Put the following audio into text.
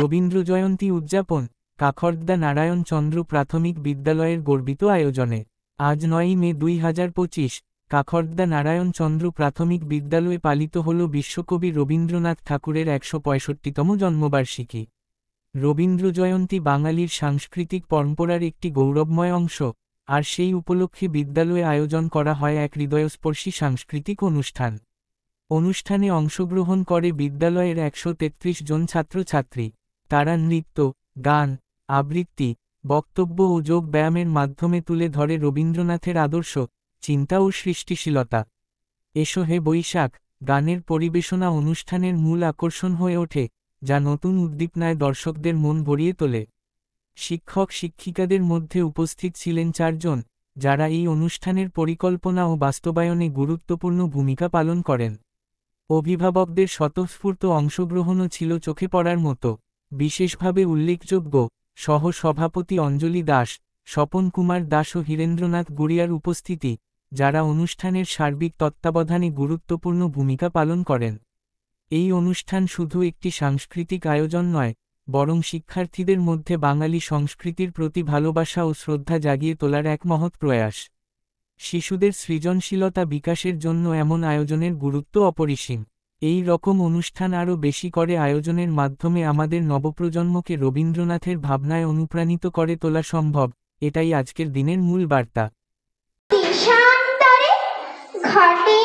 রবীন্দ্র জয়ন্তী উদযাপন কাখর্দা নারায়ণ চন্দ্র প্রাথমিক বিদ্যালয়ের গর্বিত আয়োজনে আজ ৯ই মে ২০২৫ কাখর্দা নারায়ণ চন্দ্র প্রাথমিক বিদ্যালয়ে পালিত হল বিশ্বকবি রবীন্দ্রনাথ ঠাকুরের ১৬৫তম জন্মবার্ষিকী। রবীন্দ্র জয়ন্তী বাঙালির সাংস্কৃতিক পরম্পরার একটি গৌরবময় অংশ, আর সেই উপলক্ষে বিদ্যালয়ে আয়োজন করা হয় এক হৃদয়স্পর্শী সাংস্কৃতিক অনুষ্ঠান। অনুষ্ঠানে অংশগ্রহণ করে বিদ্যালয়ের ১৩৩ জন ছাত্রছাত্রী। তারা নৃত্য, গান, আবৃত্তি, বক্তব্য ও যোগ ব্যায়ামের মাধ্যমে তুলে ধরে রবীন্দ্রনাথের আদর্শ, চিন্তা ও সৃষ্টিশীলতা। এসো হে বৈশাখ গানের পরিবেশনা অনুষ্ঠানের মূল আকর্ষণ হয়ে ওঠে, যা নতুন উদ্দীপনায় দর্শকদের মন ভরিয়ে তোলে। শিক্ষক শিক্ষিকাদের মধ্যে উপস্থিত ছিলেন ৪ জন, যারা এই অনুষ্ঠানের পরিকল্পনা ও বাস্তবায়নে গুরুত্বপূর্ণ ভূমিকা পালন করেন। অভিভাবকদের স্বতঃস্ফূর্ত অংশগ্রহণও ছিল চোখে পড়ার মতো। বিশেষভাবে উল্লেখযোগ্য সহ-সভাপতি অঞ্জলি দাস, স্বপন কুমার দাস ও হীরেন্দ্রনাথ গুড়িয়ার উপস্থিতি, যারা অনুষ্ঠানের সার্বিক তত্ত্বাবধানে গুরুত্বপূর্ণ ভূমিকা পালন করেন। এই অনুষ্ঠান শুধু একটি সাংস্কৃতিক আয়োজন নয়, বরং শিক্ষার্থীদের মধ্যে বাঙালি সংস্কৃতির প্রতি ভালোবাসা ও শ্রদ্ধা জাগিয়ে তোলার এক মহৎ প্রয়াস। শিশুদের সৃজনশীলতা বিকাশের জন্য এমন আয়োজনের গুরুত্ব অপরিসীম। এই রকম অনুষ্ঠান আরও বেশি করে আয়োজনের মাধ্যমে আমাদের নবপ্রজন্মকে রবীন্দ্রনাথের ভাবনায় অনুপ্রাণিত করে তোলা সম্ভব, এটাই আজকের দিনের মূল বার্তা। দেশান্তরে ঘটে